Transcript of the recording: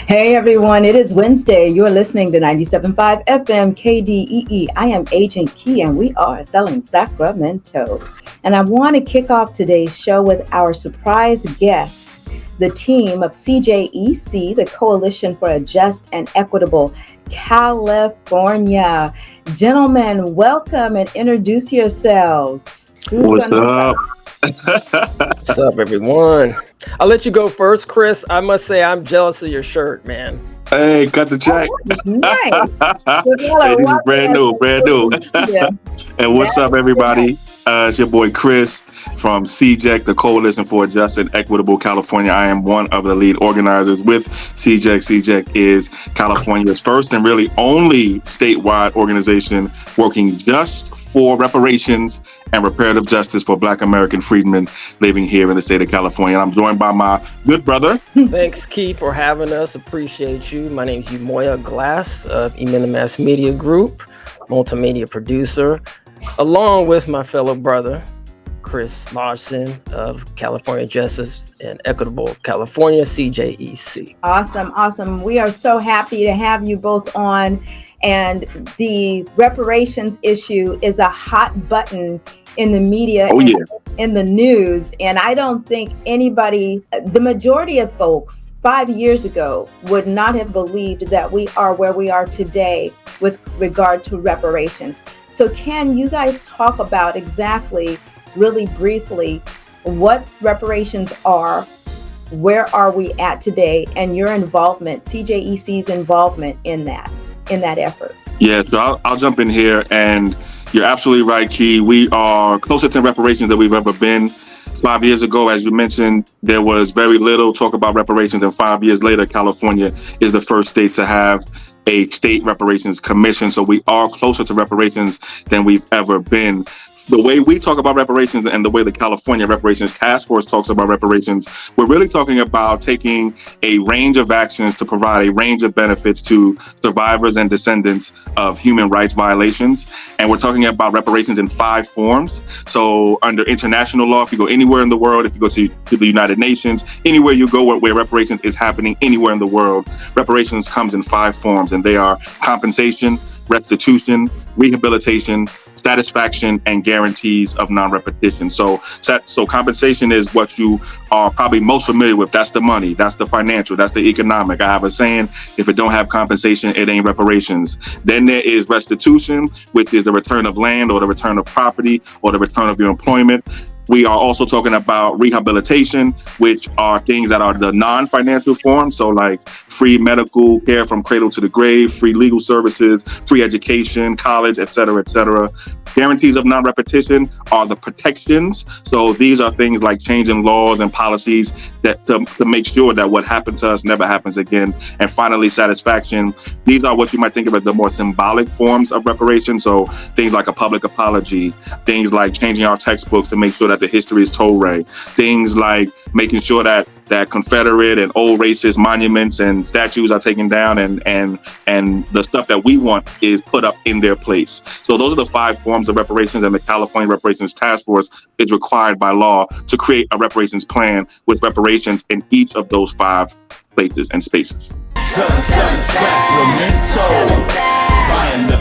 Hey everyone, it is Wednesday. You're listening to 97.5 FM KDEE. I am Agent Key and we are selling Sacramento. And I want to kick off today's show with our surprise guest, the team of CJEC, the Coalition for a Just and Equitable California. Gentlemen, welcome and introduce yourselves. What's up? What's up, everyone? I'll let you go first, Chris. I must say I'm jealous of your shirt, man. Hey, cut the check. Nice. Hey, this is brand new. Yeah. And what's up, everybody? It's your boy Chris from CJEC, the Coalition for a Just and Equitable California. I am one of the lead organizers with CJEC. CJEC is California's first and really only statewide organization working just for reparations and reparative justice for Black American Freedmen living here in the state of California. And I'm joined by my good brother. Thanks, Keith, for having us. Appreciate you. My name is Umoya Glass of Mass Media Group, multimedia producer, along with my fellow brother, Chris Lodgson of California Justice and Equitable California, CJEC. Awesome. We are so happy to have you both on. And the reparations issue is a hot button in the media and in the news. And I don't think anybody, the majority of folks 5 years ago would not have believed that we are where we are today with regard to reparations. So can you guys talk about exactly, really briefly, what reparations are, where are we at today, and your involvement, CJEC's involvement in that effort? Yeah, so I'll jump in here, and you're absolutely right, Key. We are closer to reparations than we've ever been. 5 years ago, as you mentioned, there was very little talk about reparations, and 5 years later, California is the first state to have a state reparations commission. So we are closer to reparations than we've ever been. The way we talk about reparations and the way the California Reparations Task Force talks about reparations, we're really talking about taking a range of actions to provide a range of benefits to survivors and descendants of human rights violations. And we're talking about reparations in 5 forms. So under international law, if you go anywhere in the world, if you go to the United Nations, anywhere you go where reparations is happening anywhere in the world, reparations comes in 5 forms, and they are compensation, restitution, rehabilitation, satisfaction, and guarantees of non-repetition. So compensation is what you are probably most familiar with. That's the money, that's the financial, that's the economic. I have a saying, if it don't have compensation, it ain't reparations. Then there is restitution, which is the return of land or the return of property or the return of your employment. We are also talking about rehabilitation, which are things that are the non-financial form. So like free medical care from cradle to the grave, free legal services, free education, college, et cetera, et cetera. Guarantees of non-repetition are the protections. So these are things like changing laws and policies that to make sure that what happened to us never happens again. And finally, satisfaction. These are what you might think of as the more symbolic forms of reparation. So things like a public apology, things like changing our textbooks to make sure that the history is told right, things like making sure that Confederate and old racist monuments and statues are taken down and the stuff that we want is put up in their place. So those are the 5 forms of reparations, and the California Reparations Task Force is required by law to create a reparations plan with reparations in each of those 5 places and spaces. Sacramento, buying the